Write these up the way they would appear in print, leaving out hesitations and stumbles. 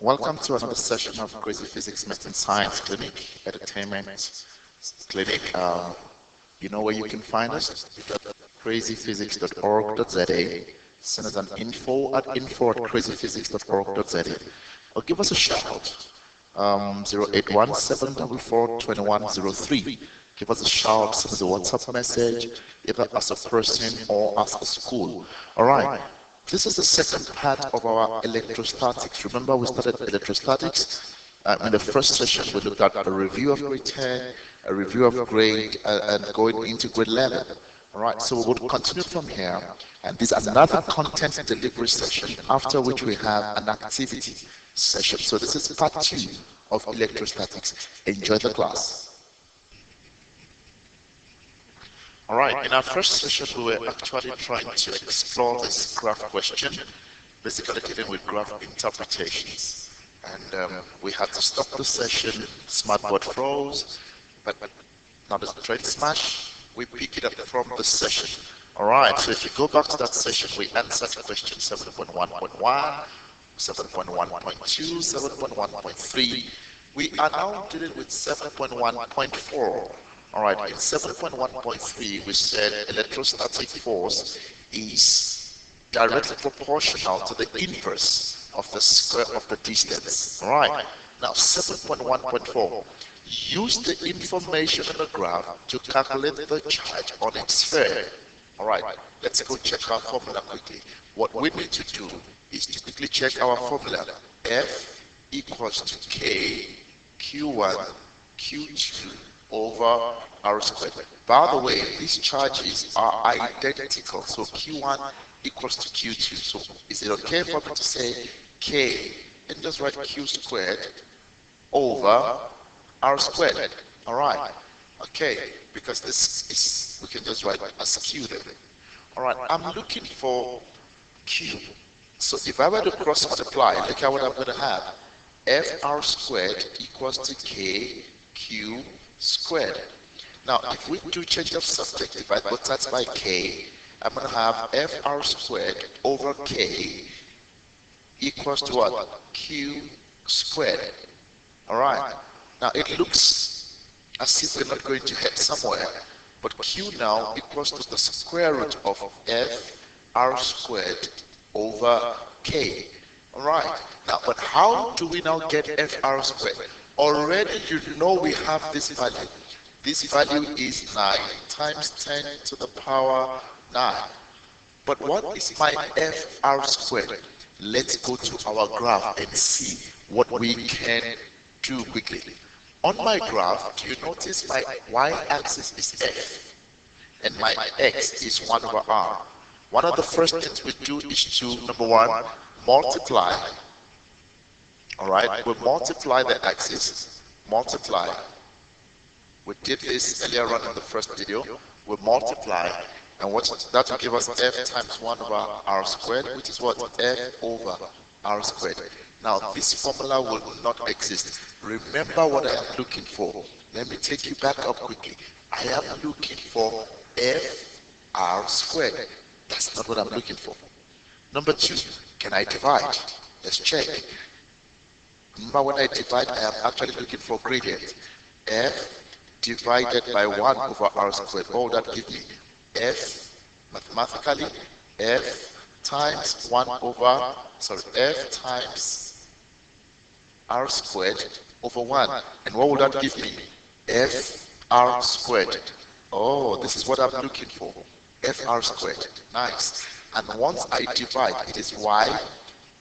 Welcome to another session of Krazifizix Math and Science Clinic, Entertainment Clinic. You know where you can find us? Krazifizix.org.za. Send us an info@krazifizix.org.za. Or give us a shout. 081-744-2103. Give us a shout, send us a WhatsApp message, either as a person or as a school. All right. This is the second part of our electrostatics. Remember, we started electrostatics. In the first session, we looked at a review of grade 10, a review of grade, and going into grade 11. All right, so we will continue from here. And this is another content delivery session, after which we have an activity session. So this is part 2 of electrostatics. Enjoy the class. All right, in our first session, we were actually trying to explore this graph question, basically dealing with graph interpretations. And we had to stop the session, smartboard froze, but not a straight smash. We pick it up from the session. All right, so if you go back to that session, we answered question 7.1.1, 7.1.2, 7.1.3. We are now dealing with 7.1.4. All right, in 7.1.3, we said electrostatic force is directly proportional to the inverse of the square of the distance. All right, now 7.1.4, use the information in the graph to calculate the charge on its sphere. All right, let's go check our formula quickly. What we need to do is to quickly check our formula. F equals to K Q1 Q2 over R squared. By the way, these charges are identical, so Q1 equals to Q2. So is it okay for me to say K and just write Q squared over R squared? All right, okay, because this is, we can just write as Q then. All right, I'm looking for Q. So if I were to cross multiply, look at what I'm going to have. FR squared equals to K Q squared. Now, if we do change of subject, if I put that by K, I'm going to have FR squared over K equals to what? Q squared. All right. Now, it looks as if we're not going to head somewhere, but Q now equals to the square root of FR squared over K. All right. Now, but how do we now get FR squared? Already you know we have this value. This value is 9 times 10 to the power 9. But what is my FR squared? Let's go to our graph and see what we can do quickly. On my graph, do you notice my y-axis is F and my x is 1 over R. One of the first things we do is to, number 1, multiply. All right, we multiply the axis, multiply. We did this earlier on in the first video. We multiply, and what that will give us F times 1 over R squared, which is what? F over R squared. Now, this formula will not exist. Remember what I am looking for. Let me take you back up quickly. I am looking for FR squared. That's not what I'm looking for. Number 2, can I divide? Let's check. Remember, when I divide, I am actually looking for gradient. F divided by 1 over R squared. All that gives me F, mathematically, F times 1 over, F times R squared over 1. And what would that give me? FR squared. Oh, this is what I'm looking for. FR squared. Nice. And once I divide, it is Y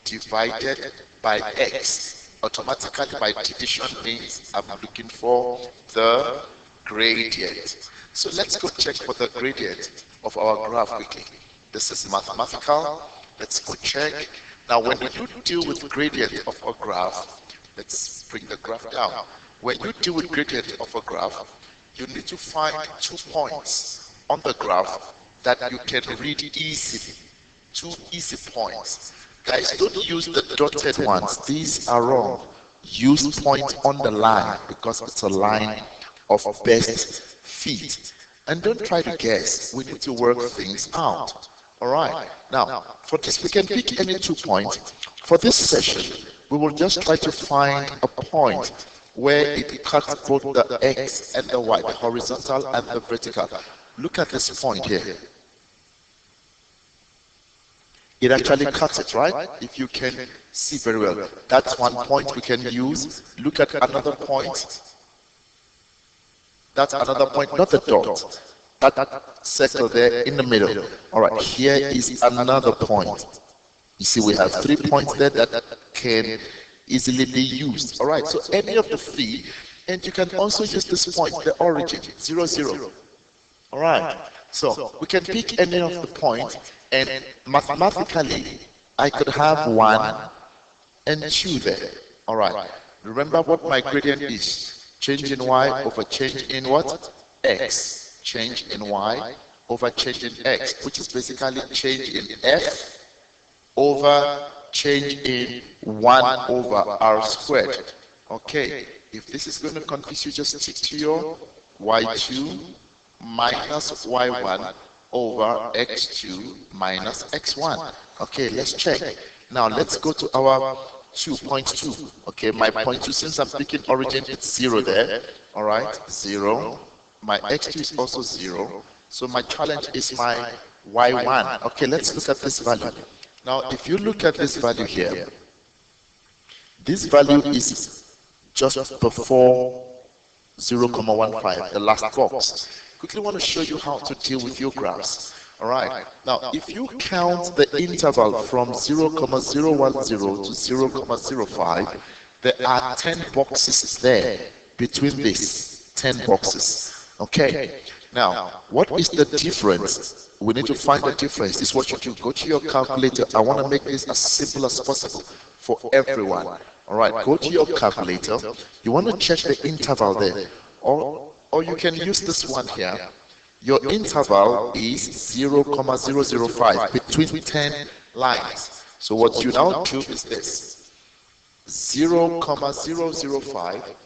divided by X. Automatically, my division means I'm looking for the gradient. So let's go check for the gradient of our graph quickly. This is mathematical. Let's go check. Now, when you deal with gradient of a graph, let's bring the graph down. When you deal with gradient of a graph, you need to find 2 points on the graph that you can read easily. 2 easy points. Guys, don't use the dotted ones. These are wrong. Use point on the line because it's a line of best fit. And don't try to guess. We need to work things out. All right. Now, for this, we can pick any 2 points. For this session, we will just try to find a point where it cuts both the x and the y, the horizontal and the vertical. Look at this point here. It actually cuts it, right? If you can see very well. That's one point we can use. Look at another point. That's another point, not the dot. That circle there in the middle. All right, here is another point. You see, we have 3 points there that can easily be used. All right, so any of the 3, and you can also use this point, the origin, 0, 0. All right, so we can pick any of the points, and mathematically, I could have 1 and 2 there. All right, remember what my gradient is. Change in y over change in what? X. Change in y over change in x, which is basically change in f over change in 1 over r squared. Okay, if this is going to confuse you, just stick to your y2 minus y1 over x2 minus x1. Okay, let's check. Now let's go to our 2.2. Okay, my point 2, since I'm picking origin, it's 0 there. All right, 0. My x2 is also 0. So my challenge is my y1. Okay, let's look at this value. Now, if you look at this value here, this value is just before 0.15, the last box. Quickly want to show you how to deal with your graphs. All right. Now, if you count the interval from 0.010 to 0.05, there are 10 boxes there between these 10 boxes. Okay. Now, what is the difference? We need to find the difference. This is what you do. Go to your calculator. I want to make this as simple as possible for everyone. All right. Go to your calculator. You want to check the interval there, or you can use this one here. Your interval is 0.005 between 10 lines. So what you now do is this: 0.005.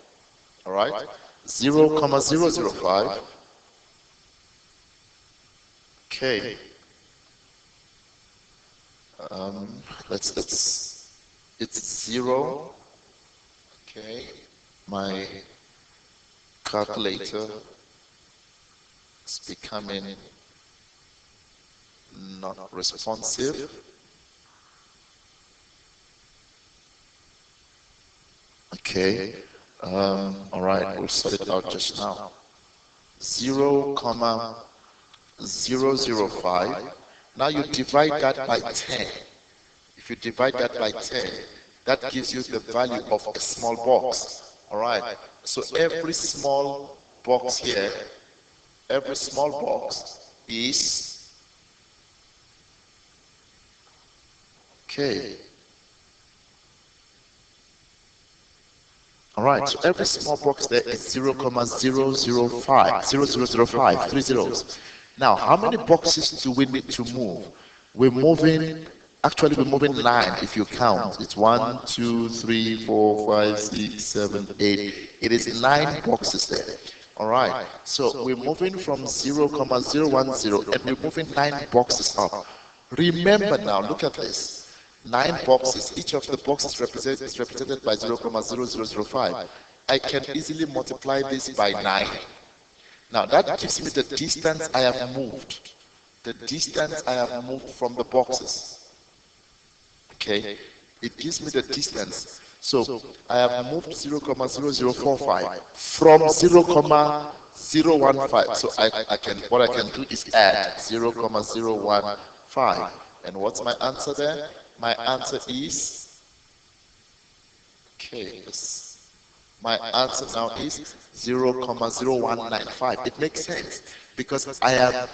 All right, 0.005. Okay. It's 0. Okay. My calculator is becoming not responsive. Okay. All right, we'll sort it out just now. 0.005. Now you divide that by 10. If you divide that by 10, that gives you the value of a small box. All right. So every small box here, every small box is, okay. All right, so every small box there is 0.005, 0005, 3 zeros. Now, how many boxes do we need to move? We're moving 9 if you count. It's 1, 2, 3, 4, 5, 6, 7, 8. It is 9 boxes there. All right, so we're moving from 0.010 and we're moving 9 boxes up. Remember now, look at this. 9 boxes, each of the boxes is represented by 0.0005. I can easily multiply this by 9. Now that gives me the distance I have moved. The distance I have moved from the boxes. Okay, it gives me the distance. So I have moved 0.0045 from 0.015. So what I can do is add 0.015. And what's my answer there? My answer is, okay, my answer now is 0.0195. It makes sense because I have,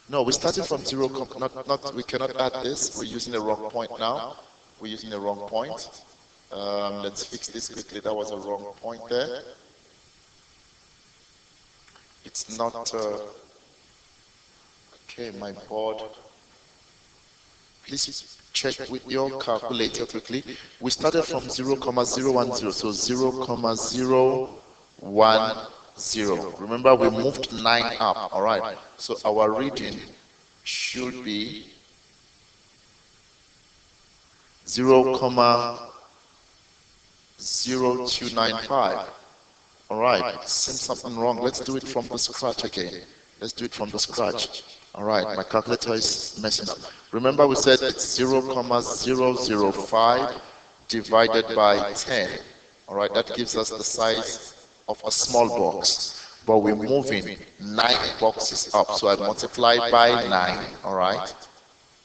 no, we started from 0, we cannot add this. We're using the wrong point now. We're using the wrong point. Let's fix this quickly. That was a wrong point there. It's not, okay, my board. Please check with your calculator quickly. We started from 0.010, so 0.010. Remember, we moved 9 up. All right. So our reading should be 0,0295. All right, seems something wrong. Let's do it from the scratch again. Let's do it from the scratch. All right, my calculator is messing up. Remember we said it's 0,005 divided by 10. All right, that gives us the size of a small box. But we're moving 9 boxes up, so I multiply by 9. All right,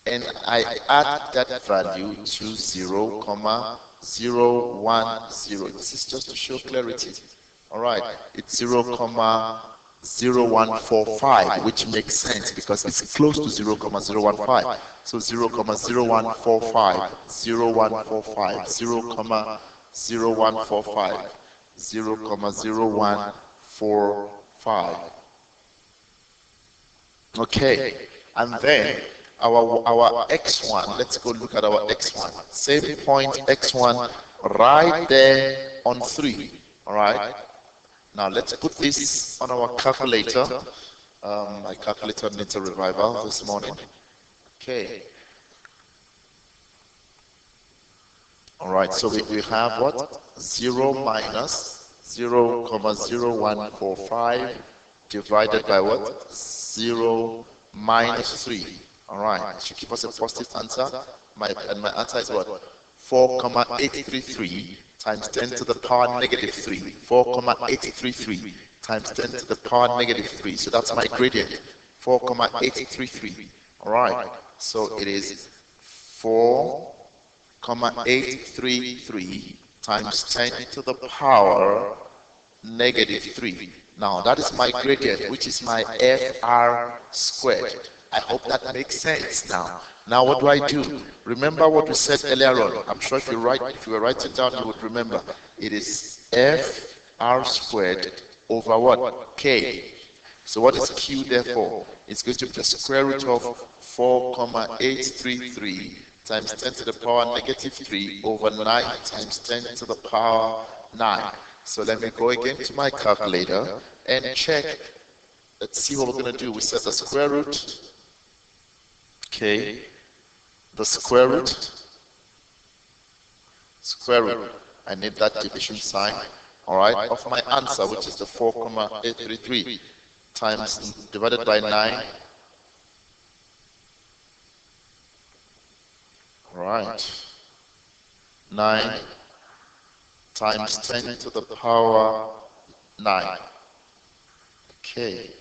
and I add that value to 0,010. This is just to show clarity. All right, it's 0,0145, which makes sense because it's close to 0,015. So 0,0145, 0,0145, 0,0145, 0,0145. Okay, and then our x1, let's go look at our x1. Same point x1 right there on 3. All right. Now let's put this on our calculator. My calculator needs a revival this morning. Okay. All right, so we have what? 0 minus 0,0145 divided by what? 0 minus 3. All right, it should give us a positive answer. And my answer is what? 4,833 times 10 to the power negative 3. 4,833 times 10 to the power negative 3. So that's my gradient. 4,833. All right. So it is 4,833 times 10 to the power negative 3. Now that is my gradient, which is my FR squared. I hope that makes sense now. Now what do? Remember what we said earlier on. I'm sure if you were writing it down, you would remember. It is FR squared over what? K. So what is Q therefore? It's going to be the square root of 4,833 times 10 to the power negative 3 over 9 times 10 to the power 9. So let me go again to my calculator and check. Let's see what we're going to do. We set the square root. Okay, the square root. I need that division sign. All right, of my answer, which is the 4,833 times divided by 9. All right, 9 times 10 to the power 9. Okay.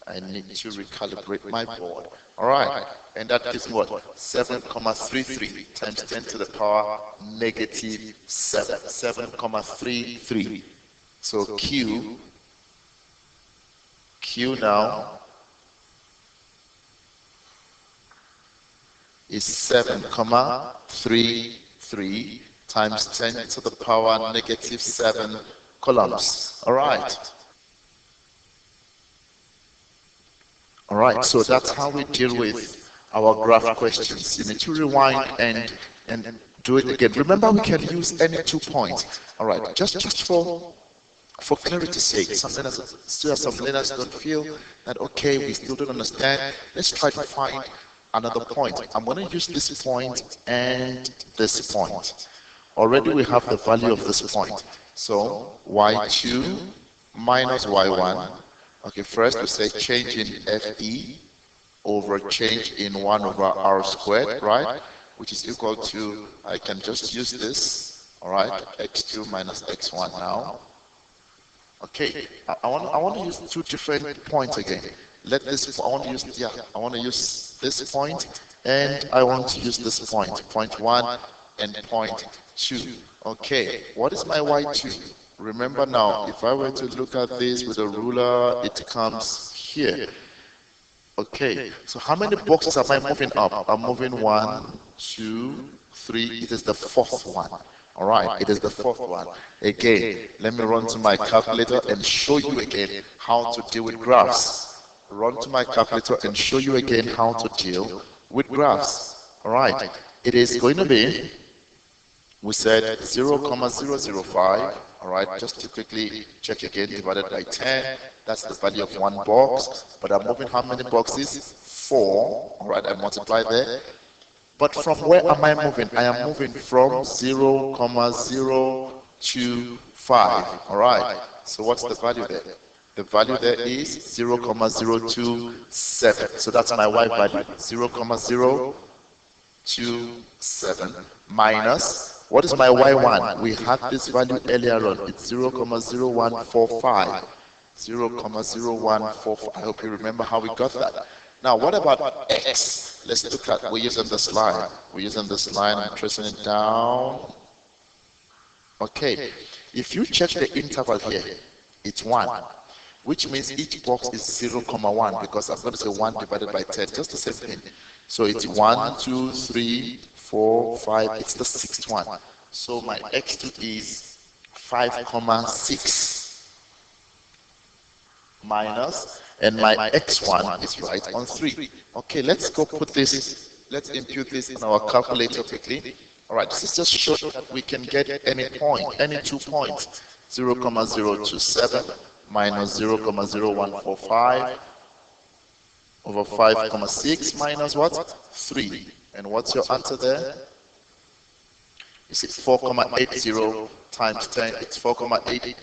I need to recalibrate my board. All right, and that gives me what? 7,33 times 10 to the power negative 7. 7,33. So Q now is 7,33 times 10 to the power negative 7 coulombs. All right. All right, so that's how we deal with our graph questions. You need to rewind and do it again. Remember, we can use any 2 points. All right, just for clarity's sake, some learners don't feel that, okay, we still don't understand. Let's try to find another point. I'm going to use this point and this point. Already we have the value of this point. So y2 minus y1. Okay, first we say change in FE over change in 1 over R squared, right? Which is equal to, I can just use this, all right, x2 minus x1 now. Okay, I want to use 2 different points again. I want to use this point, and I want to use this point, point 1 and point 2. Okay, what is my y2? Remember now, if I were to look at this with a ruler, it comes here. Okay, so how many boxes am I moving up? I'm moving 1, 2, 3. It is the 4th one. All right, it is the 4th one. Again, let me run to my calculator and show you again how to deal with graphs. Run to my calculator and show you again how to deal with graphs. All right, it is going to be, we said 0,005. All right, just to quickly check again, divided by 10, that's the value of 1 box. But I'm moving how many boxes? 4. All right, I multiply there. But from where am I moving? I am moving from 0, 0 to 5. All right. So what's the value there? The value there is 0, 027. So that's my y value. 0, 027 minus, what is my y1? We had this value earlier on. It's 0, 0.0145. 0.0145. I hope you remember how we got that. Now, what about x? Let's look at, we're using this line. We're using this line, I'm tracing it down. Okay, if you check the interval here, it's 1, which means each box is 0.1, because I'm going to say 1 divided by 10, just the same thing. So it's 1, 2, 3, 4, 5, it's the sixth one. So my x2 is 5.6 minus, and my x1 is right on 3. Okay, let's go put this, let's impute this in our calculator quickly. All right, this is just show that we can get any point, any 2 points. 0, 027 minus 0, 0.0145 over 5.6 minus what? 3. And what's your answer there? Is it 4.80 times 10? It's 4.80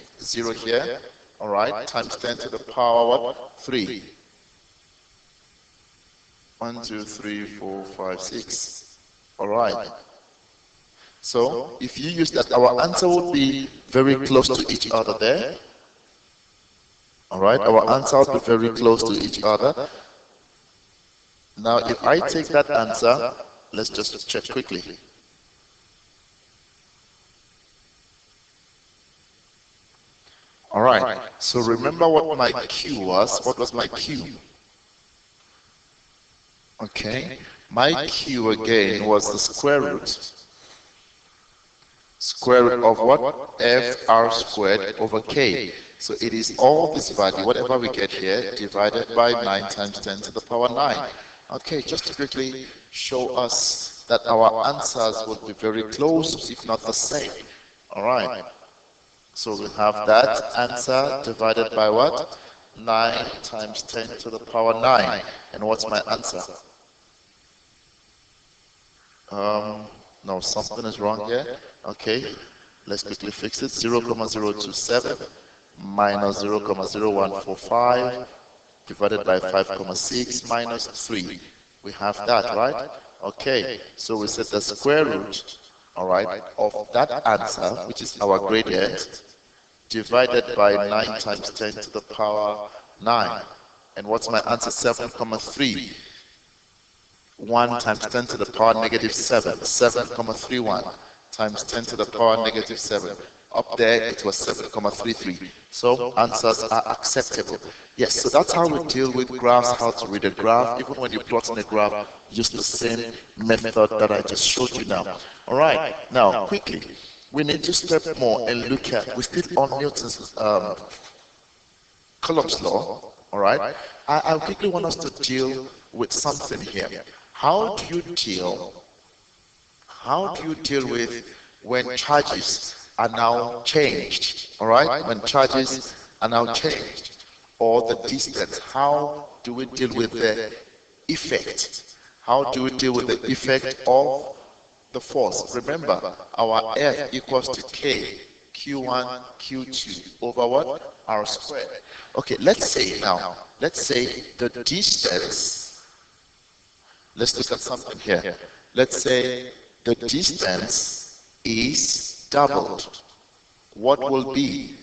here. All right, times 10 to the power what? 3. 1, 2, 3, 4, 5, 6. All right. So if you use that, our answer would be very close to each other there. All right, our answer would be very close to each other. Now, if I take that answer, let's just check quickly. All right, so remember what my Q was. What was my Q? Okay, my Q again was the square root of what? FR squared over K. So it is all this value, whatever we get here, divided by 9 times 10 to the power 9. Okay, just to quickly show us that our answers would be very close, if not the same. All right. So we have that answer divided by what? 9 times 10 to the power 9. And what's my answer? No, something is wrong here. Okay, let's quickly fix it. 0, 027 minus 0, 0.0145 divided by 5.6 minus 3. We have that, right? Okay, so we said the square root, all right, of that answer, which is our gradient, divided by 9 times 10 to the power 9. And what's my answer? 7.3. 1 times 10 to the power negative 7. 7.31 times 10 to the power negative 7. Up there it was 7.33. So answers are acceptable. Yes, so that's how we deal with graphs, how to read a graph. Even when you plot on a graph, use the same method that I just showed you now. All right, now quickly, we need to step more and look at, we're still on Newton's Coulomb's law. All right, I quickly want us to deal with something here. How do you deal with when charges are now changed? All right, when charges are now changed, or the distance, how do we deal with the effect? How do we deal with the effect of the force? Remember, our F equals to K, Q1, Q2 over what? R squared. Okay, let's say the distance, let's look at something here. Let's say the distance is doubled. What will be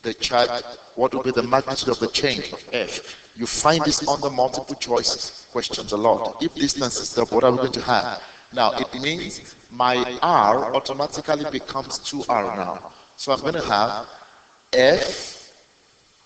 the charge? What will be the magnitude of the change of F? You find this on the multiple choice questions a lot. If distance is doubled, what are we going to have? Now, it means my R automatically becomes 2R now. So I'm going to have F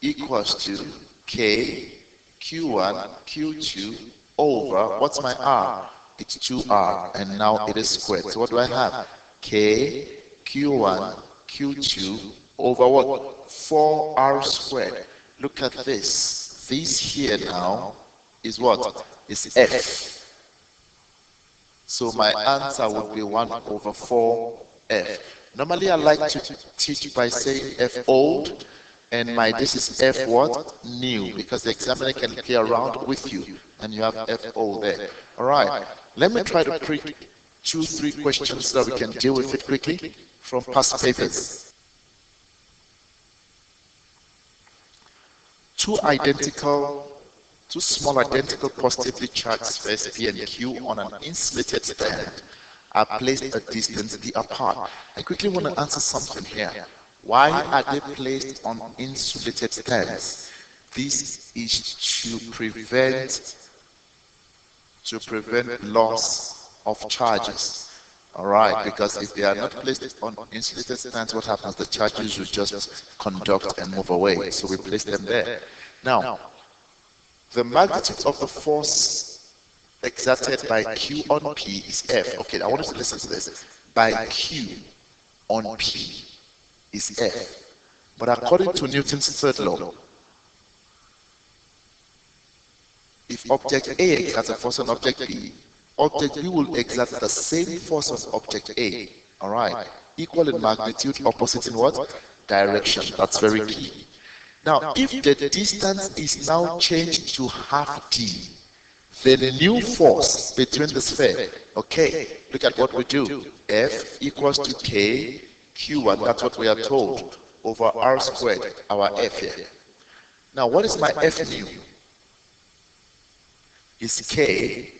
equals to K, Q1, Q2 over, what's my R? It's 2R, and now it is squared. So what do I have? K, Q1, Q2 over what? 4R squared. Look at this. This here now is what? Is F. So my answer would be 1 over 4F. Normally I like to teach by saying F old, and my this is F what? New, because the examiner can play around with you, and you have FO there. All right, let me try to pick 2-3 questions so that we can deal with it quickly from past papers. Two small identical positively charged spheres P and Q on an insulated stand are placed a distance d apart. I quickly want to answer something here. Why are they placed on insulated stands? This is to prevent loss of charges. All right, because if they are not placed on insulated stands, what happens? The charges will just conduct and move away. So we place them there. Now, the magnitude of the force exerted by Q on P is F. Okay, I want you to listen to this. By Q on P is F. But according to Newton's third law, if object A exerts a force on object B will exert the same force on object A. All right, equal in magnitude, opposite in what? Direction. That's very key. Now, if the distance is now changed to half d, the new force between the sphere, okay, look at what we do. F equals to K Q1, that's what we are told, over R squared, our F here. Now, what is my F new? Is K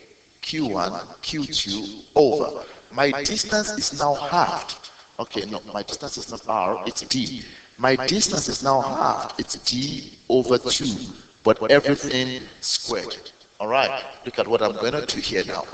Q1 Q2 over. My distance is now halved. Okay, no, my distance is not R, it's D. My distance is now halved, it's D over 2, but everything squared. All right, look at what I'm going to do here now.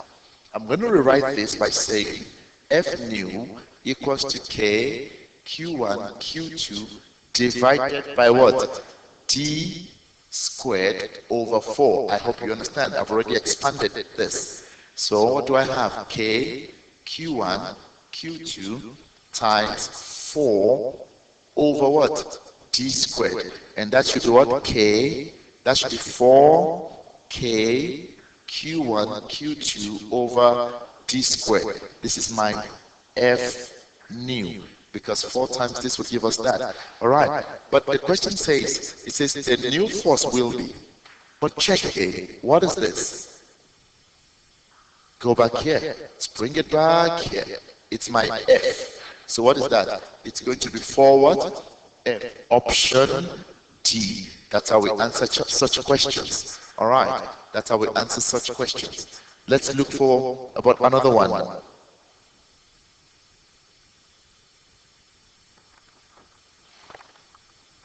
I'm going to rewrite this by saying F new equals to K Q1 Q2 divided by what? D squared over 4. I hope you understand. I've already expanded this. So what do I have? K Q1 Q2 times 4 over what? D squared. And that should be what? K. That should be 4K Q1 Q2 over D squared. This is my F new, because 4 times this would give us that. All right. But the question says, it says the new force will be. But check again. What is this? Go back here. Let's bring it back here. It's my F. So what is that? It's going to be 4 what? F. Option D. That's how we answer such questions. All right. That's how we answer such questions. Let's look for about another one.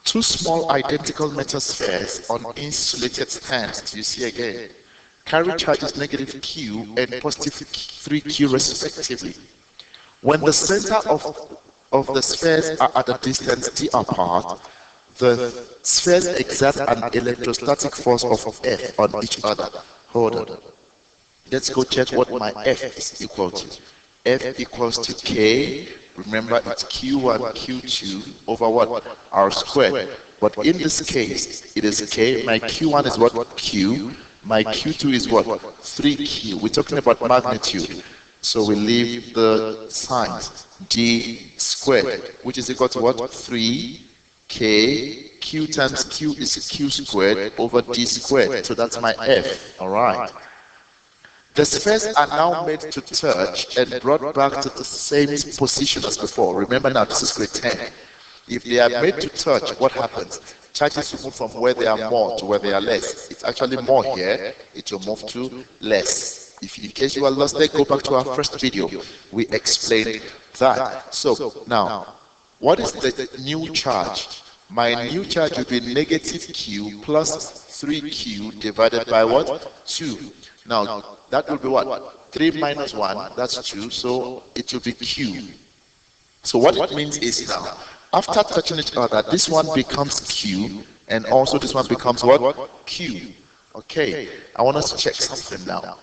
Two small identical metal spheres on insulated stands, you see again, carry charges negative Q and positive 3Q respectively. When the center of the spheres are at a distance d apart, the spheres exert an electrostatic force of F on each other. Hold on. Let's go check what my F is equal to. F equals to K, remember it's Q1 Q2 over what? R squared. But in this case, it is K. My Q1 is what? Q. My Q2 is what? 3Q. We're talking about magnitude. So we leave the signs. D squared, which is equal to what? 3K. Q times Q is Q squared over D squared. So that's my F. All right. The spheres are now made to touch and brought back to the same position as before. Remember now, this is grade 10. If they are made to touch, what happens? Charges will move from where they are more to where they are less. It's actually more here. It will move to less. If in case you are lost there, go back to our first video. We explained that. So now, what is the new charge? My new charge will be negative Q plus 3Q divided by what? 2. Now, that will be what? 3 minus 1, that's 2, so it will be Q. So what it means is now, after touching each other, this one becomes Q, and also this one becomes what? Q. Okay, I want us to check something now.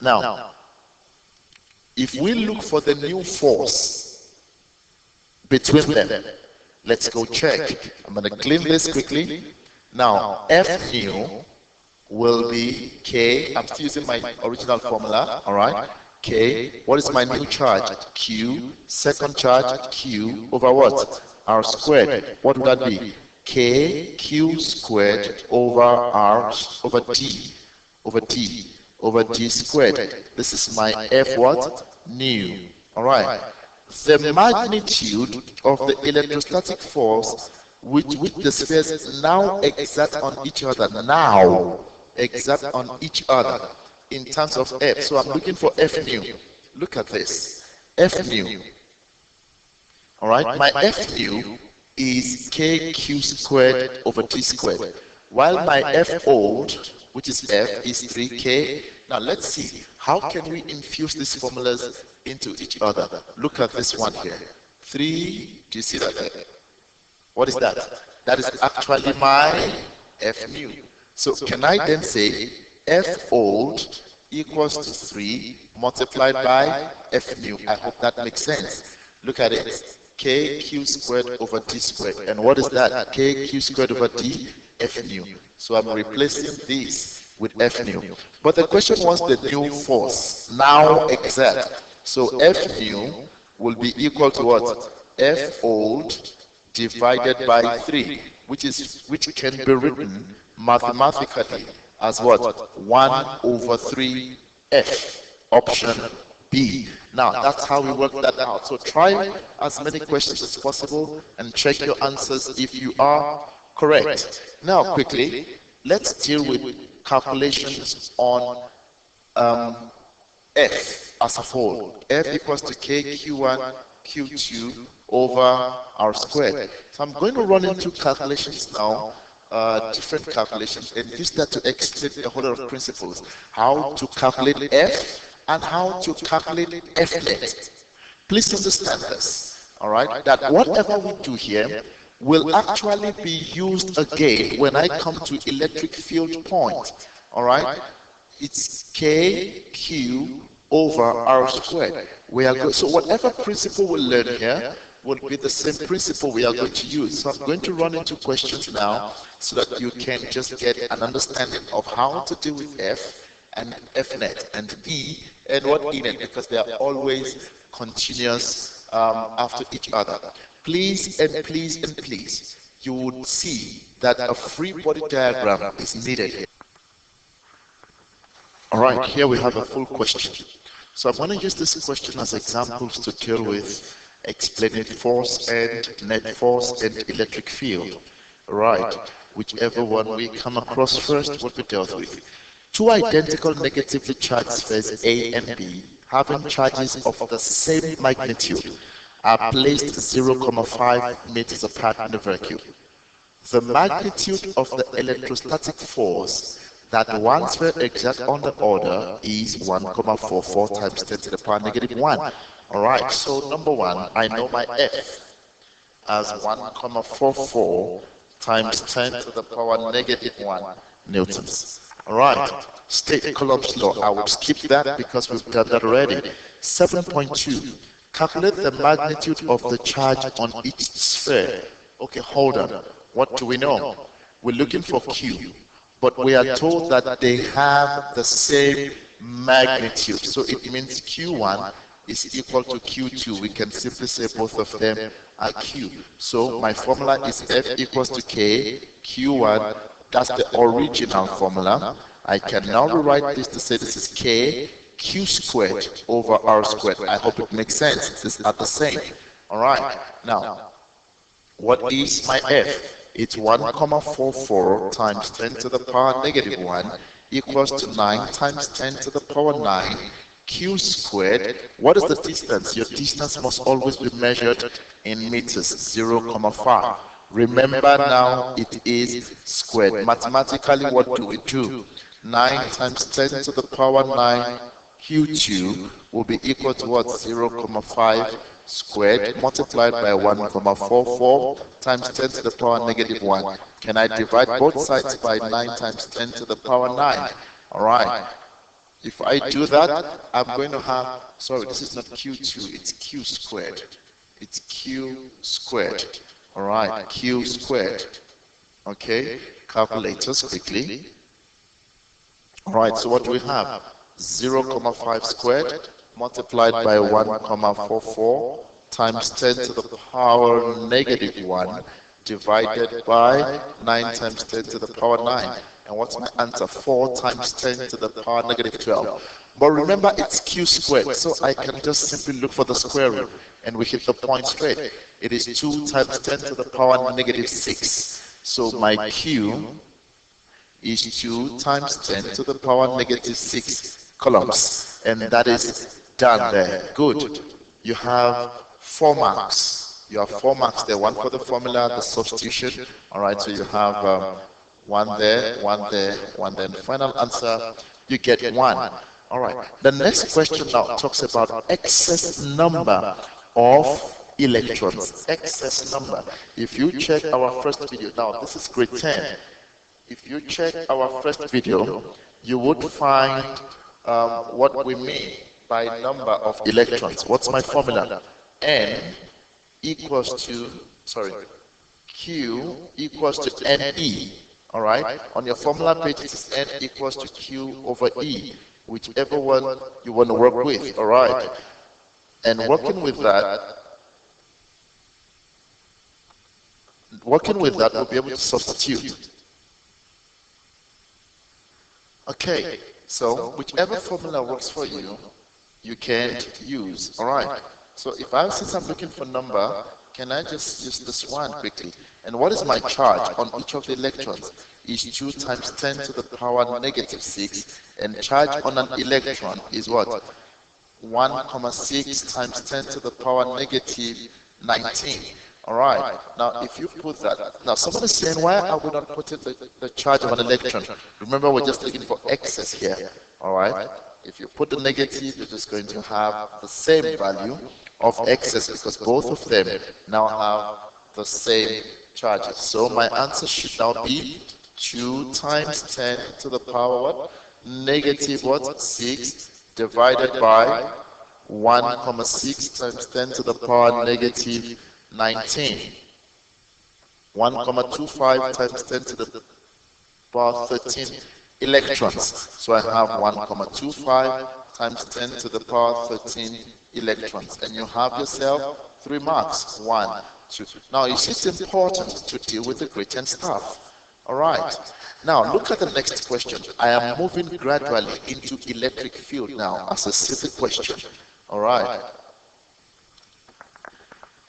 Now, if we look for the new force between them, let's go check. I'm going to clean this quickly. Now, F new will be K. I'm still using my original formula. All right. K. What is my new charge? Q. Second charge Q over what? R squared. What would that be? k q squared over r over d over d squared. This is my f what? Nu. All right. The magnitude of the electrostatic force which the spheres now exert on each other, in terms of F. So I'm looking for F nu. Look at this. F nu. All right. My F nu is kq squared over t squared, while my F old, which is F, is 3k. Now let's see, how can we infuse these formulas into each other? Look at this one here. 3, do you see that there? What is that? That is actually my F nu. So can I then say F old equals to 3 multiplied by F nu? I hope that makes sense. Look at it. kq squared over d squared. And what is that? kq squared over d, F nu. So I'm replacing this with F nu. But the question was the new force now exert. So F nu will be equal to what? F old divided by 3, which can be written mathematically as what? 1 over 3 F. Option B. Now that's how we work that out. So try as many questions as possible and check your answers if you are correct. Now quickly, let's deal with calculations on F as a whole. F equals to kq1 q2 over r squared. So I'm going to run into calculations now, different calculations, and use that to explain a whole lot of principles. How to calculate F and how to calculate F net. Please understand this, all right, that whatever we do here will actually be used again when I come to electric field point, all right? It's kq over r squared. So whatever principle we learn here will be the same principle we are going to use. So I'm going to run into questions now so that you can just get an understanding of how to deal with F and F net and E and what E net, because they are always continuous after each other. Please, you would see that a free body diagram is needed here. All right, here we have a full question. So I'm going to use this question as examples to deal with explaining force and net force and electric field. Right, whichever one we come across first will be dealt with. Two identical negatively charged spheres A and B, having charges of the same magnitude, are placed 0,5 meters apart in the vacuum. The magnitude of the electrostatic force that one sphere exerts on the other is 1,44 times 10 to the power negative 1. Alright, so number one, I know my F as 1,44 times 10 to the power negative 1 newtons. Alright, state Coulomb's law. I will skip that because we've done that already. 7.2. Calculate the magnitude of the charge on each sphere. Okay, hold on. What do we know? We're looking for Q, but we are told that they have the same magnitude. So it means Q1 is equal to Q2. We can simply say both of them are Q. So my formula is F equals to K, Q1. That's the original formula. I can now rewrite this to say this is K, Q squared over R squared. I hope it makes sense. These are the same. All right. Now, what is my F? It's 1,44 times 10 to the power negative 1 equals to 9 times 10 to the power 9 Q squared. What is the distance? Your distance must always be measured in meters, 0,5. Remember now it is squared. Mathematically, what do we do? 9 times 10 to the power 9 Q2 will be equal to what? 0,5 squared multiplied by 1,44 times 10 to the power negative 1. Can I divide both sides by 9 times 10 to the power 9? All right. If I do that, I'm going to have, sorry, this is not Q2, it's Q squared. It's Q squared. All right, Q squared. Okay, calculators quickly. All right, so what do we have? 0,5 squared multiplied by 1,44 times 10 to the power negative 1 divided by 9 times 10 to the power 9. And what's my answer? 4 times 10 to the power negative 12. But remember, it's q squared, so I can just simply look for the square root, and we hit the point straight. It is 2 times 10 to the power negative 6. So my q is 2 times 10 to the power negative 6 coulombs. And that is done there. Good. You have 4 marks. You have 4 marks there. 1 for the formula, the substitution. All right, so you have 1 there, 1 there, 1 there. And the final answer, you get 1. All right. The next question now talks about excess number of electrons. Excess number. If you check our first video, now this is grade 10. If you check our first video, you would find what we mean by number of electrons. What's my formula? N equals to, Q equals to NE. All right. On your formula page, it is N equals to Q over E, whichever one you want to work with. All right. And working with that, we'll be able to substitute. Okay. So whichever formula works for you, you can use. All right. So since I'm looking for number, can I just use this one quickly? And what is my charge on each of the electrons? Is 2 times 10 to the power negative 6, and charge on an electron is what? 1,6 times 10 to the power negative 19. All right. Now, if you put that, now someone is saying, why are we not putting the charge of an electron? Remember, we're just looking for excess here. All right. If you put the negative, you're just going to have the same value of excess, because both of them now have the same charges. So my answer should now be 2 times 10 to the power what? Negative what? 6 divided by 1,6 times 10 to the power negative 19. 1,25 times 10 to the power 13 electrons. So I have 1,25 times 10 to the power 13 electrons. And you have yourself 3 marks. 1, 2. Now you see, it's important to deal with the grade 10 stuff. All right. Now look at the next question. I am moving gradually into electric field now as a civic question. All right.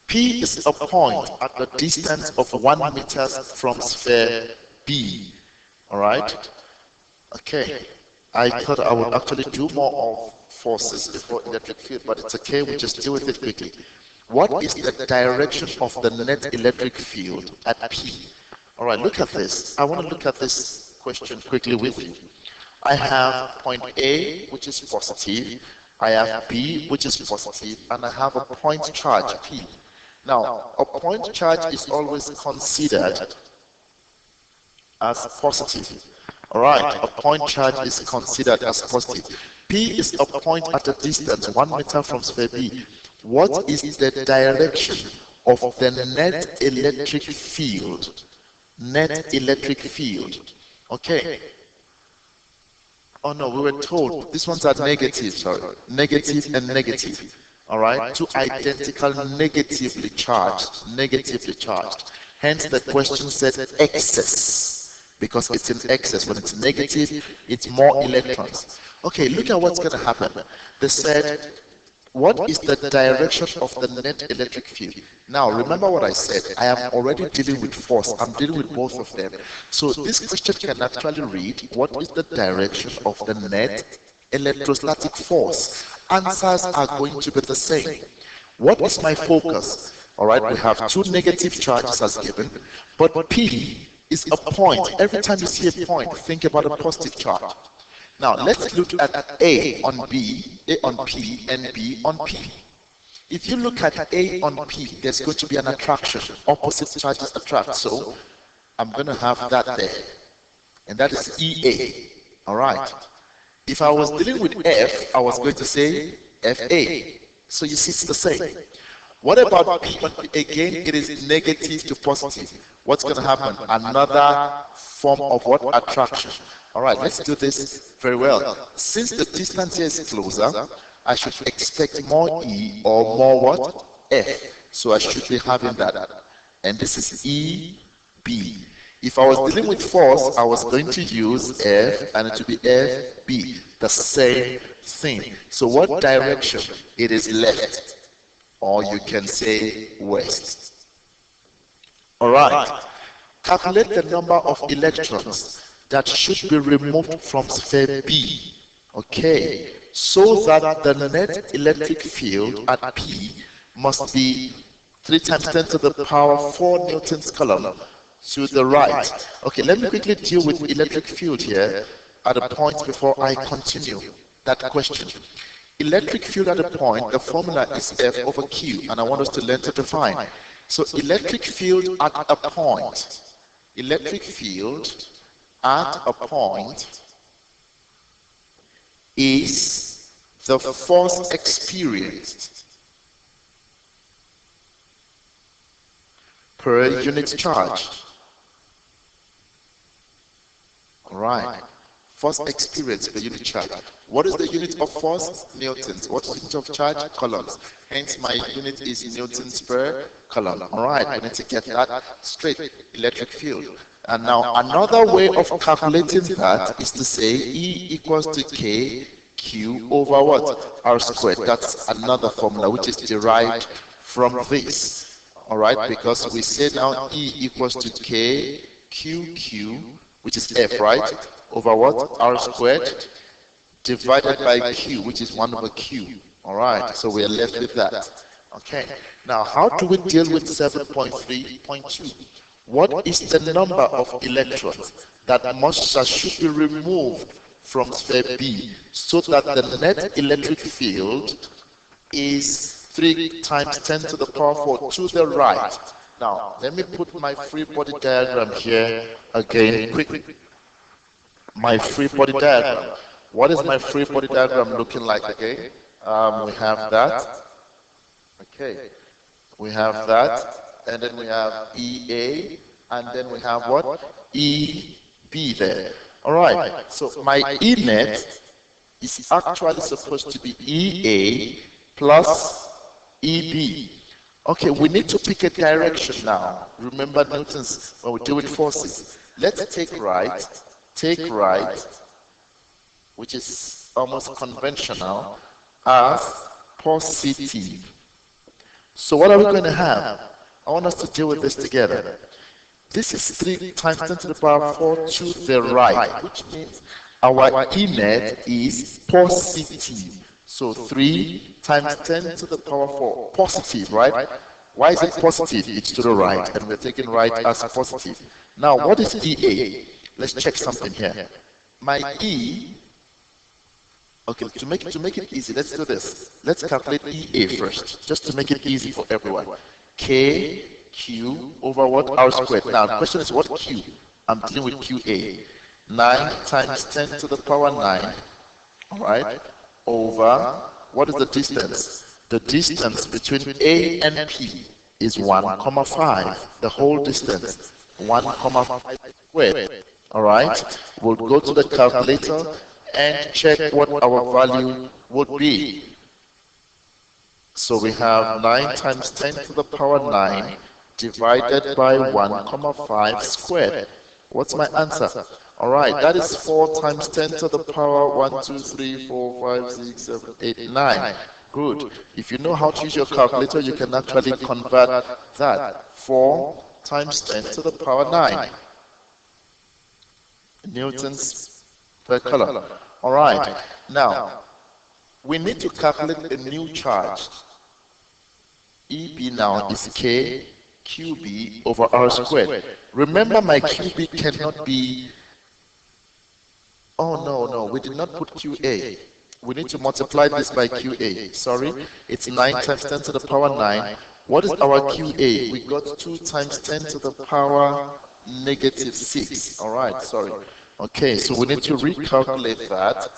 P is a point at the distance of 1 meter from sphere B. All right. Okay. I thought I would actually do more of forces before electric field, but it's okay. We just deal with it quickly. What is the direction of the net electric field at P? All right, look at this. I want to look at this question quickly with you. I have point A, which is positive. I have B, which is positive, and I have a point charge, P. Now, a point charge is always considered as positive. All right, a point charge is considered as positive. P is a point at a distance 1 meter from sphere B. What is the direction of the net electric field? Net electric field. Okay. Oh no, we were told these ones are negative, negative and negative. All right, 2 identical negatively charged, Hence the question said excess, because it's in excess. When it's negative, it's more electrons. Okay, look at what's going to happen. They said, what is the direction of the net electric field? Now, remember what I said. I am already dealing with force. I'm dealing with both of them. So this question can actually read, what is the direction of the net electrostatic force? Answers are going to be the same. What is my focus? All right, we have 2 negative charges as given, but P is a point. Every time you see a point, think about a positive charge. Now, let's look at A on B, A on P, and B on P. If you look at A on P, there's going to be an attraction. Opposite charges attract. So, I'm going to have that there. And that is EA. All right. If I was dealing with F, I was going to say FA. So, you see, it's the same. What about P on P? Again, it is negative to positive. What's going to happen? Another form of what? Attraction. All right, let's do this very well. Since the distance here is closer, I should expect more E or more what? F. So I should be having that. and this is EB. If I was dealing with force, I was going to use F, and it would be FB, the same thing. So what direction? It is left, or you can say west. Alright, calculate the number of electrons that should be removed from sphere B. Okay, so that the net electric field at P must be 3 times 10 to the power 4 newtons coulomb to the right. Okay, let me quickly deal with electric field here at a point before I continue that question. Electric field at a point, the formula is F over Q, and I want us to learn to define. So electric field at a point, electric field at a point is the force experienced per unit charge. Alright, force experienced per unit charge. What is the unit of force? Newtons. What is the unit of charge? Coulombs. Hence my unit is newtons per coulomb. Alright, we need to get that straight. Electric field. And now another way of calculating that is to say E equals to K Q over what? R squared. That's another formula which is derived from this. Alright, because we say now E equals to K Q, which is F, right? Over what? R squared divided by Q, which is 1 over Q. Alright, so we are left with that. Okay, now how do we deal with 7.3.2? What is the number of electrons that should be removed from sphere B so that the net electric field is 3 times 10 to the power 4 to the right? Now, let me put my free body diagram here again quickly. My free body diagram. What is my free body diagram looking like again? We have that. Okay. We have that. And then we have EA, and then we have what? EB there. Alright, so my E net is actually supposed to be EA plus EB. Okay, we need to pick a direction now. Remember Newton's when we deal with forces. Let's take right, which is almost conventional, as positive. So what are we going to have? I want us to deal with this together. This is 3 times 10 to the power 4 to the right, which means our E net is positive. So 3 times 10 to the power 4, positive, right? Why is it positive? It's to the right, and we're taking right as positive. Now, what is EA? Let's check something here. My E, okay, to make it easy, let's do this. Let's calculate EA first, just to make it easy for everyone. K Q over what? R squared. Now, the question is what Q? I'm dealing with QA. 9 times 10 to the power 9, all right, over, what is the distance? The distance between A and P is 1,5. The whole distance, 1,5 squared. All right, we'll go to the calculator and check what our value would be. So we have 9 times 10 to the power 9 divided by 1,5 squared. What's my answer? All right, that is 4 times 10 to the power 1, 2, 3, 4, 5, 6, 7, 8, 9. Good. If you know how to use your calculator, you can actually convert that. 4 times 10 to the power 9 newtons per coulomb. All right. Now, we need to calculate a new charge. EB now is K QB over R squared. Remember, my QB cannot be... Oh, no, we did not put QA. We need to multiply this by QA. Sorry, it's 9 times 10 to the power 9. What is our QA? We got 2 times 10 to the power negative 6. All right, sorry. Okay, so we need to recalculate that.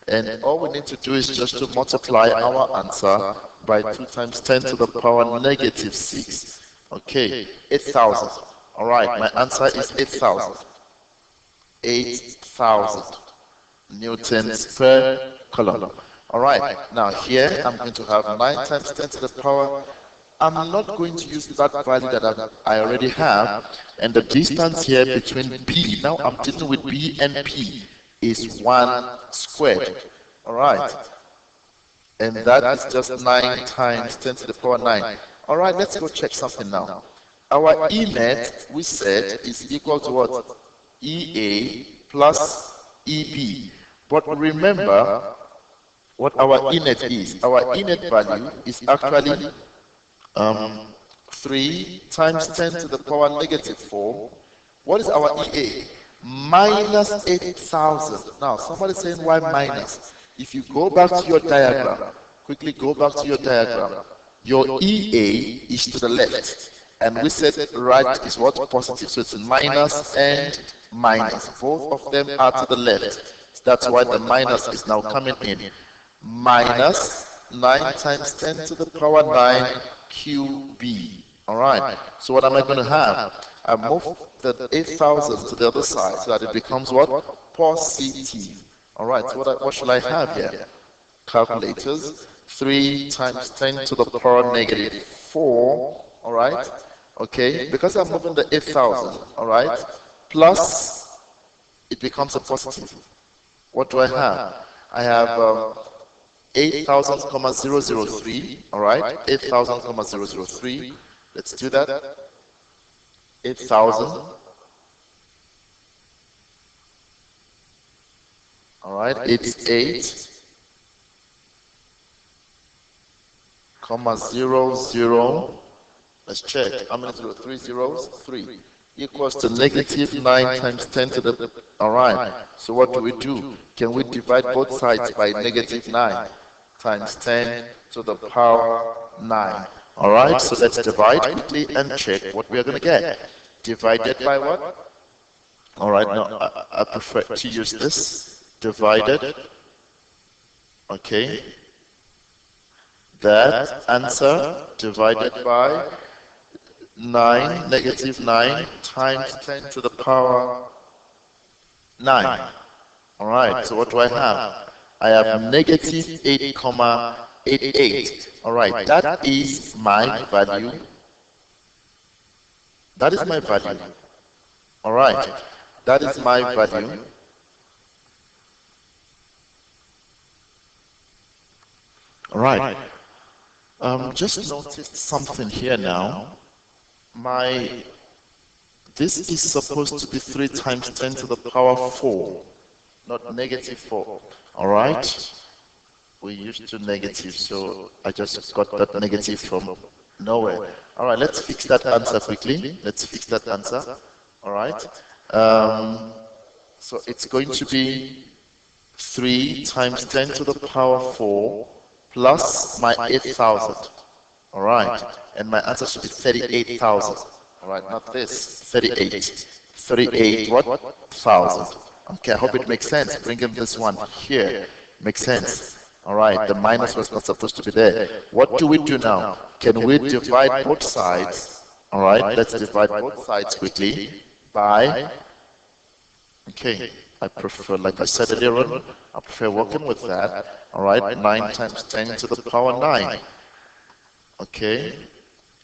And all we need to do is just to multiply our answer by 2 times 10 to the power negative 6. Okay, 8,000. All right, my answer is 8,000. 8,000 newtons per coulomb. All right, now here I'm going to have 9 times 10 to the power I'm not going to use that value that I already have, and the distance here between B, now I'm dealing with B and P, is 1 squared. All right. And that is just 9 times 10 to the power 9. All right, let's go check something now. Our E net, we said, is equal to what? EA plus EB. But remember what our E net is. Our E net value is actually 3 times 10 to the power negative 4. What is our EA? Minus 8,000. Now, somebody saying why minus? If you go back to your diagram, quickly go back to your diagram, your EA is to the left. And we said right is what? Positive. So it's minus and minus. Both of them are to the left. That's why the minus is now coming in. Minus 9 times 10 to the power 9 QB. All right. So what am I going to have? I move the 8,000 to the other side so that it becomes what? Positive. All right. So what shall I have here? Calculators. 3 times 10 to the power negative 4. All right. Okay. Because I'm moving the 8,000. All right. Plus, it becomes a positive. What do I have? I have 8,000,003. All right. 8,000,003. Let's do that. 8,000. All right. It's 8,00. Let's check. How many zeros? 3 zeros? 3. Equals to negative 9 times 10 to the... All right. So what do? Can we divide both sides by negative 9 times 10 to the power 9? All right. So let's divide quickly and check what we are going to get. Divided by what? All right. Now, I prefer to use this. Divided. Okay. That answer divided by 9, negative 9 times 10 to the power 9. All right, so what do I have? I have negative 8,88. All right, that is my value. That is my value. All right, that is my value. All right. Just noticed something here now. This is supposed to be 3 times 10 to the power 4, not negative 4. All right. We used to negative, so I just got that negative from nowhere. All right. Let's fix that answer quickly. Let's fix that answer. All right. So it's going to be 3 times 10 to the power 4 plus my 8,000. All right. And my answer should be 38,000. All right. Not this. 38. 38 what? 1,000. Okay. I hope it makes sense. Bring in this one here. Makes sense. All right. The minus was not supposed to be there. What do we do now? Can we divide both sides? All right. Let's divide both sides quickly by... Okay. I prefer, like I said earlier on, I prefer working with that. All right, 9 times 10 to the power 9. Okay,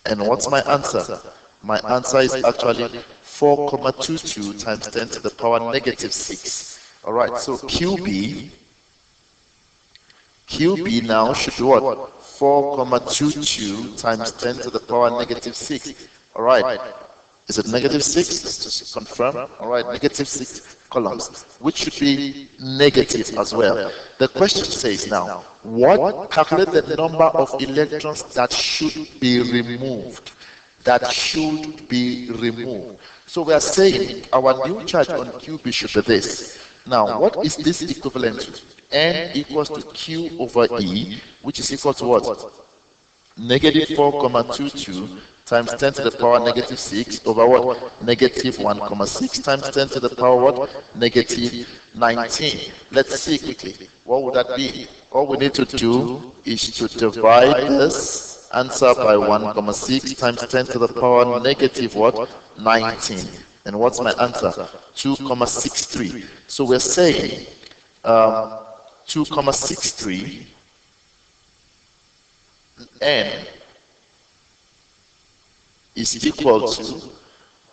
and what's my answer? My answer is actually 4,22 times 10 to the power negative 6. All right, so QB now should be what? 4,22 times 10 to the power negative 6. All right. Is it negative 6? Let's just confirm. All right, negative 6 columns, which should be negative as well. The question says now, what? Calculate the number of electrons that should be removed. That should be removed. So we are saying our new charge on QB should be this. Now, what is this equivalent to? N equals to Q over E, which is equal to what? Negative 4,22 times 10 to the power negative 6 over what? Negative 1,6 times 10 to the power what? Negative 19. Let's see quickly. What would that be? All we need to do is to divide this answer by 1,6 times 10 to the power negative what? 19. And what's my answer? 2,63. So we're saying 2,63 N is equal to,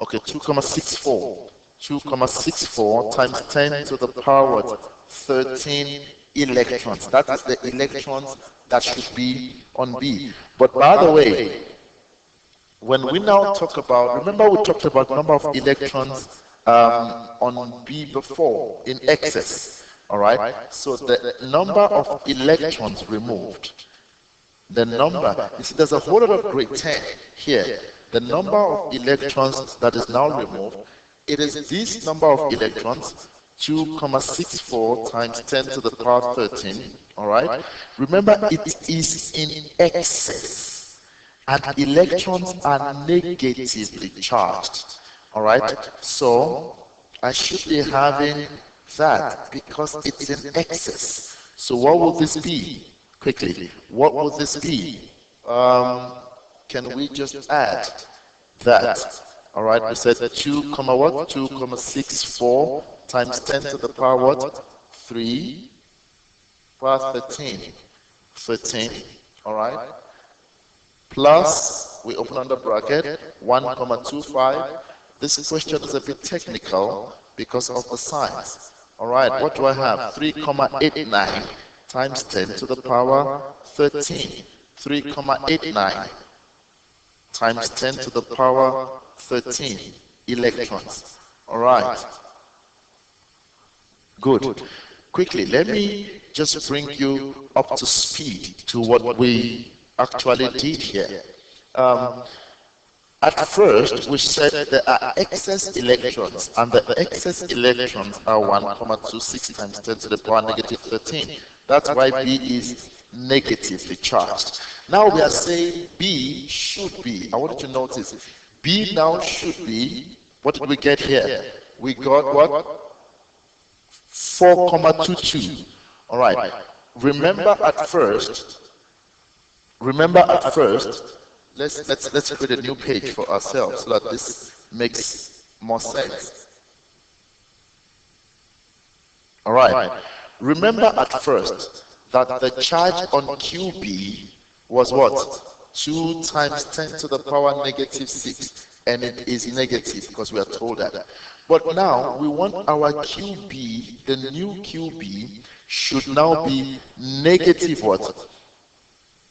okay, 2,64. 2,64 times 10 to the power what? 13 electrons. That is the electrons that should be on B. But by the way, when we now talk about, remember we talked about number of electrons on B before in excess. All right. So the number of electrons removed, the number, you see, there's a whole lot of grade 10 here. The number of electrons that is now removed, it is this number of electrons, 2,64 times 10 to the power 13. All right. Remember, it is in excess, and electrons are negatively charged. All right. So I should be having that because it's in excess. So what will this be? Quickly, what will this be? Can we just add that? All right, we said 2, what? 2,64 times 10 to the power what? 3 power 13. 13, all right? Plus, we open under bracket, 1,25. This question is a bit technical because of the signs. All right, what do I have? 3,89 times 10 to the power 13. 3,89 times 10 to the power 13 electrons. All right. Good. Quickly, let me just bring you up to speed to what we actually did here. At first, we said there are excess electrons, and the excess electrons are 1,26 times 10 to the power negative 13. That's why B is negatively charged. Now we are saying B should be, I want you to notice, B now should be, what did we get here? We got what? 4,22. All right. Remember at first, let's create a new page for ourselves so that this makes more sense. All right. Remember at first that the charge on QB was what? 2 times 10 to the power negative 6, and it is negative because we are told that. But now we want our QB, the new QB, should now be negative what?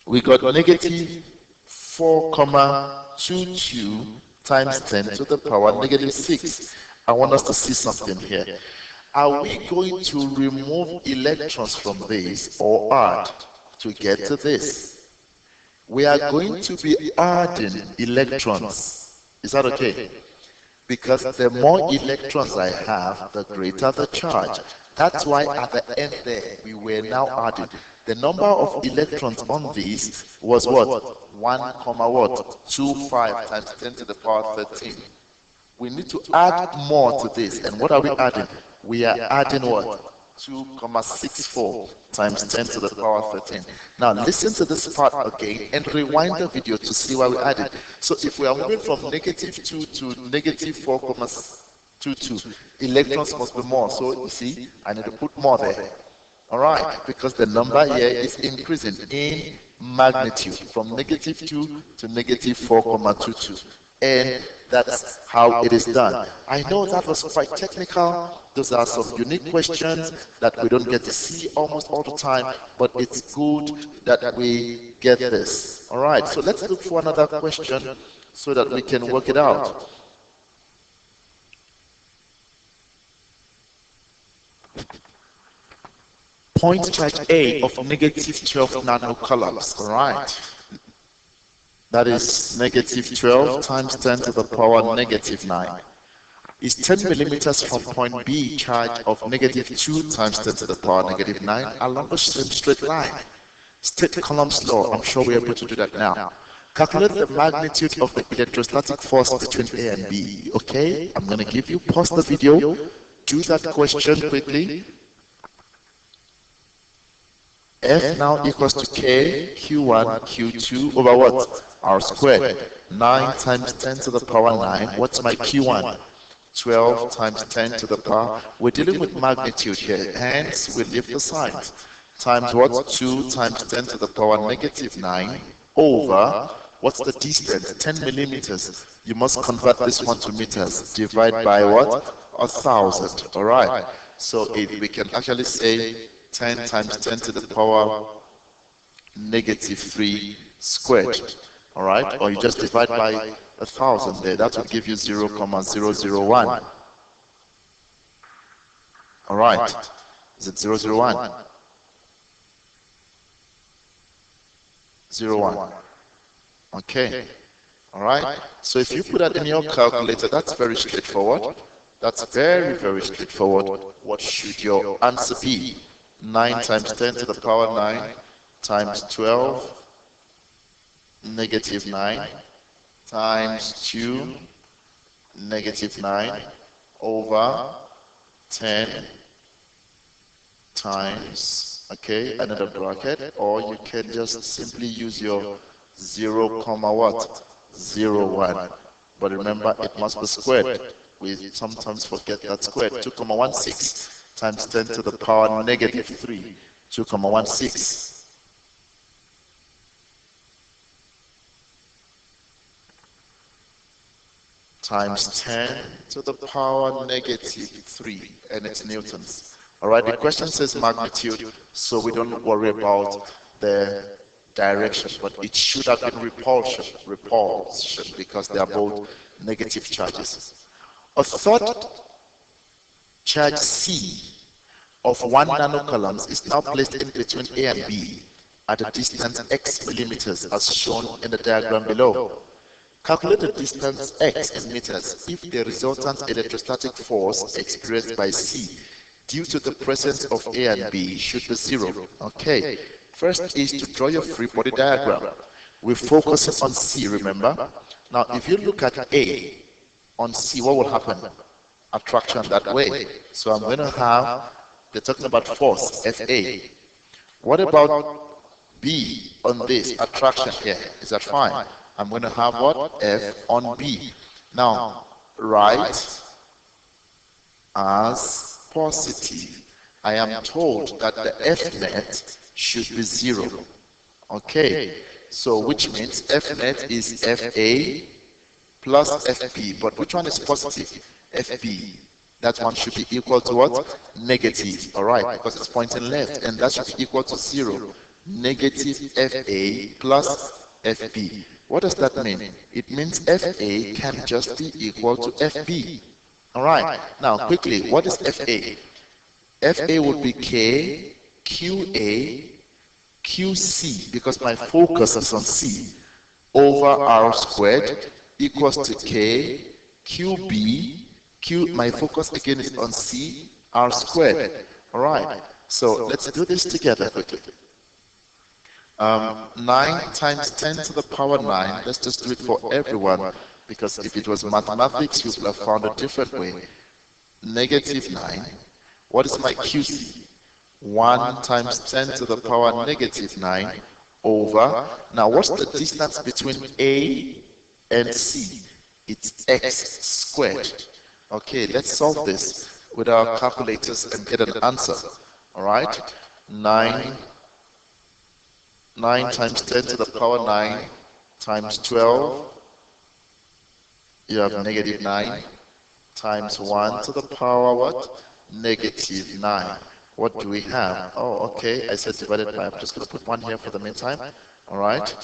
We got negative 4,22 times 10 to the power negative 6. I want us to see something here. Are we going to remove electrons from this or add to get to this? We are going to be adding electrons. Is that okay? Because the more electrons I have, the greater the charge. That's why at the end there, we were now adding. The number of electrons on this was what? 1,25 times 10 to the power 13. We need to add more to this. And what are we adding? We are adding what? 2,64 times 10 to the power 13. Now listen to this part again and rewind the video to see why we added. So if we are moving from negative 2 to negative 4,22, electrons must be more. So you see, I need to put more there. All right, because the number here is increasing in magnitude from negative 2 to negative 4,22. And that's how it is done. I know that was quite technical. Those are some unique questions that we don't get to see almost all the time, but it's good that we get this. All right, so let's look for another question so that we can work it out. Point charge A of negative 12 nanocoulombs. All right. That is negative 12 times 10 to the power negative 9. Is 10 millimeters from point B charge of negative 2 times 10 to the power negative 9 along the same straight line. State Coulomb's law. I'm sure we're able to do that now. Calculate the magnitude of the electrostatic force between A and B. Okay, I'm going to give you, pause the video, do that question quickly. F now equals to K, Q1, Q2 over what? R squared. 9 times 10 to the power 9. What's my Q1? 12 times 10 to the power. We're dealing with magnitude here, hence we leave the signs. Times what? 2 times 10 to the power negative 9 over What's the distance? 10 millimeters. You must convert this one to meters. Divide by what? 1,000. All right. So we can actually say 10 times 10 to the power negative 3 squared. All right. Or you just divide by 1,000 there. That will give you 0,001. All right. Is it 001? 01. Okay. All right. So if you put that in your calculator, that's very straightforward. That's very, very straightforward. What should your answer be? 9 times 10 to the power 9 times 12 negative 9 times 2 negative 9 over 10 times, okay, another bracket, or you can just simply use your 0, what? 01. But remember, it must be squared. We sometimes forget that squared. 2,16 times 10 to the power negative 3. 2,16. Times 10 to the power negative 3, and it's newtons. All right, the question says magnitude, so we don't worry about the direction, but it should have been repulsion, because they are both negative charges. A third charge C of 1 nanocoulombs is now placed in between A and B at a distance x millimeters as shown in the diagram below. Calculate the distance x in meters if the resultant electrostatic force experienced by C due to the presence of A and B should be 0. Okay, first is to draw your free body diagram. We focus on C, remember? Now, if you look at A on C, what will happen? Attraction that way. So I'm going to have, they're talking about force, FA. What about B on this, attraction here? Is that fine? I'm going to have what? F on B. Now, write as positive. I am told that the F net should be 0. Okay, so which means F net is FA plus FB. But which one is positive? FB. That one should be equal to what? Negative. All right, because it's pointing left, and that should be equal to 0. Negative FA plus FB. What does that mean? It means FA can just be equal to FB. All right. Now, quickly, what is FA? FA would be K, QA, QC, because my focus is on C, over R squared equals to K, QB, my focus again is on C, R squared. All right. So let's do this together quickly. 9 times 10 to the power 9, let's just do it for everyone, because if it was mathematics, you would have found a different way. Negative 9. What is my QC? 1 times 10 to the power negative 9 over, now what's the distance between A and C? It's x squared. Okay, let's solve this with our calculators and get an answer. All right, 9 times 10 to the power 9 times 12, you have negative 9, times 1 to the power what? Negative 9. What do we have? Oh, okay, I said divided by, I'm just going to put 1 here for the meantime. All right,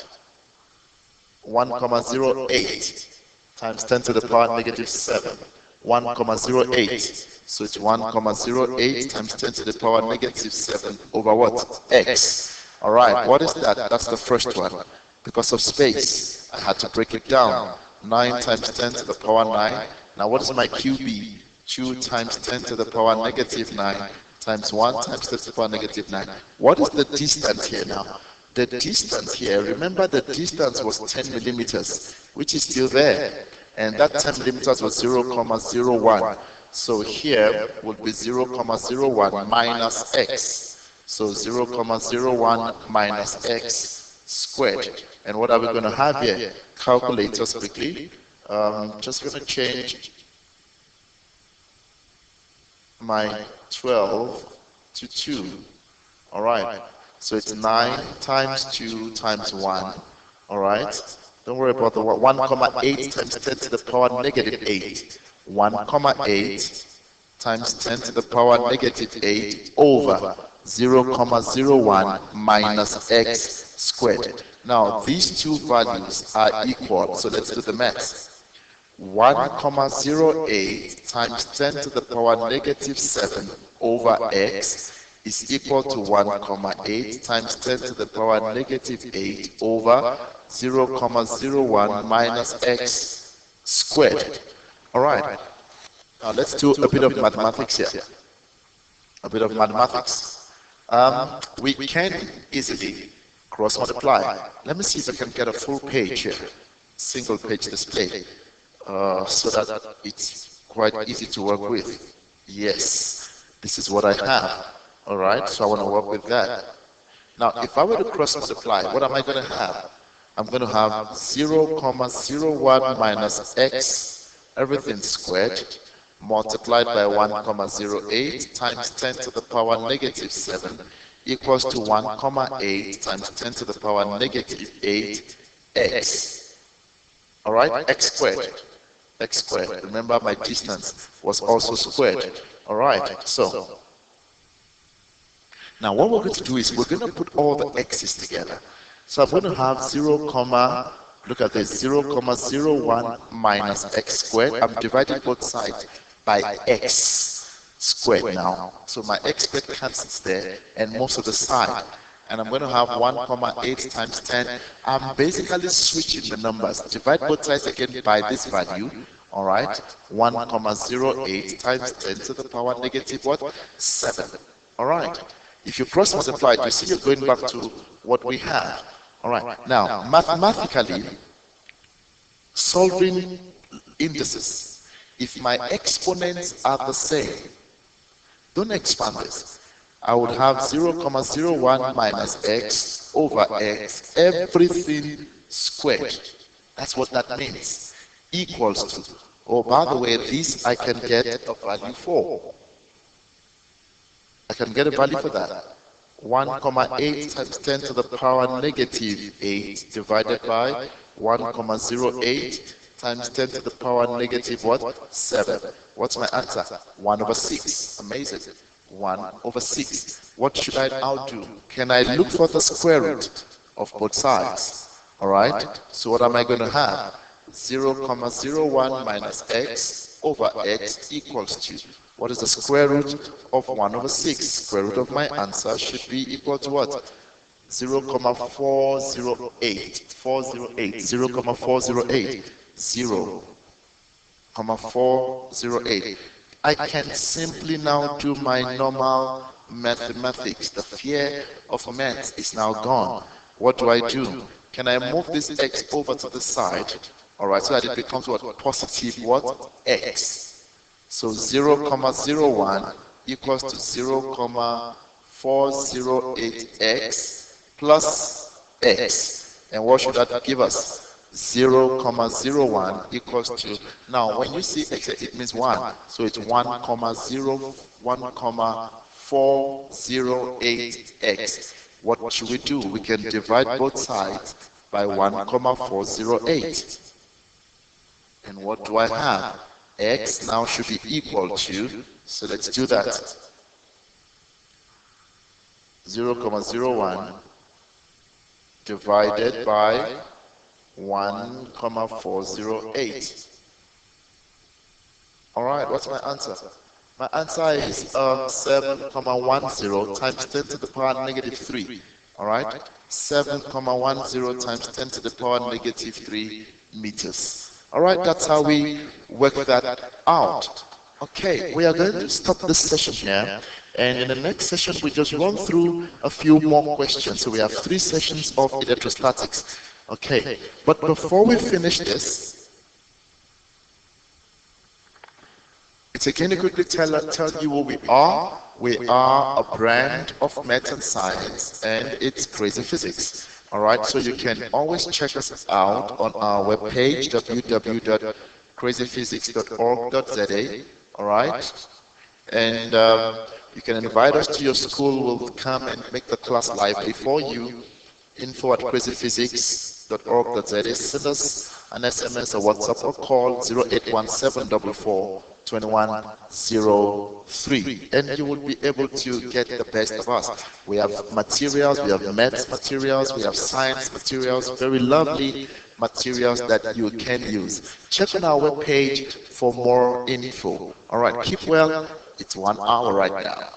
1,08 times 10 to the power negative 7. 1,08. So it's 1,08 times 10 to the power negative 7 over what? X. All right, what is that? That's the first one. Because of space, I had to break it down. 9 times 10 to the power 9. Now what is my QB? 2 times 10 to the power negative 9 times 1 times 10 to the power negative 9. What is the distance here now? The distance here, remember the distance was 10 millimeters, which is still there. And that 10 millimeters was 0,01. So here would be 0,01 minus x. So 0,01 minus x squared. And what are we going to have here? Calculators quickly. Just going to change my 12 to 2. All right. So it's 9 times 2 times 1. All right. Don't worry about the 1,8 times 10 to the power negative 8. 1,8 times 10 to the power negative 8 over 0,01 minus x squared. Now, these two values are equal, so let's do the math. 1,08 times 10 to the power negative 7 over x is equal to 1,8 times 10 to the power negative 8 over 0,01 minus x squared. All right. Now let's do a bit of mathematics here. A bit of mathematics. We can easily cross multiply. Let me see if I can get a full page here, single page display, so that it's quite easy to work with. Yes, this is what I have. All right, so I want to work with that. Now, if I were to cross multiply, what am I going to have? I'm going to have 0,01 minus x, everything squared, multiplied by 1,08 times 10 to the power negative 7 equals to 1,8 times 10 to the power negative 8x. All right, x squared. X squared. Remember, my distance was also squared. All right, so now what we're going to do is we're going to put all the x's together. So I'm going to have look at this, 0,01 minus x squared. I'm dividing both sides by x squared now. So my x squared cancels there and most of the side. And I'm going to have 1,8 times 10. I'm basically switching the numbers. Divide both sides again by this value. All right, 1,08 times 10 to the power negative what? 7. All right. If you cross multiply, you see you're going back to what we have. All right. Now, mathematically, solving indices, if my exponents are the same, don't expand this. I would have 0,01 minus x over x, everything squared. That's what that means. Equals to, oh, by the way, this I can get a value for. I can get a value for that. 1,8 times 10 to the power negative 8 divided by 1,08 times 10 to the power negative what? 7. What's my answer? 1 over 6. Amazing. 1 over 6. What should I now do? Can I look for the square root of both sides? All right. So what am I going to have? 0,01 minus x over x equals to, what is the square root of 1 over 6? Square root of my answer should be equal to what? 0,408. 0,408. 0,408. I can simply now do my normal mathematics. The fear of math is now gone. What do I do? Can I move this x over to the side? All right, so that it becomes what? Positive what? X. So 0,01 equals to 0,408x plus x. And what should that give us? 0,01 equals to, now when you see x, it means 1. So it's 1,408x. What should we do? We can divide both sides by 1,408. And what do I have? X now should be equal to, so let's do that. 0,01 divided by 1,408. All right, what's my answer? My answer is 7,10 times 10 to the power negative 3. All right, 7,10 times 10 to the power negative 3 meters. All right, that's how we work that out. Okay, we are going to stop this session here, and in the next session we just run through a few more questions. So we have 3 sessions of electrostatics. Okay, but before we finish this, it's again to quickly tell you who we are. We are a brand of math and science, and it's Krazifizix. All right, so you can always check us out on our webpage, www.krazifizix.org.za. All right, and you can invite us to your school. We'll come and make the class live for you. Info@Krazifizix www.ecosystemscience.org.za. Send us an SMS or WhatsApp or call 0817442103, and you will be able to get the best of us. We have materials, we have maths materials, we have science materials, very lovely materials that you can use. Check on our webpage for more info. All right, keep well. It's 1 hour right now.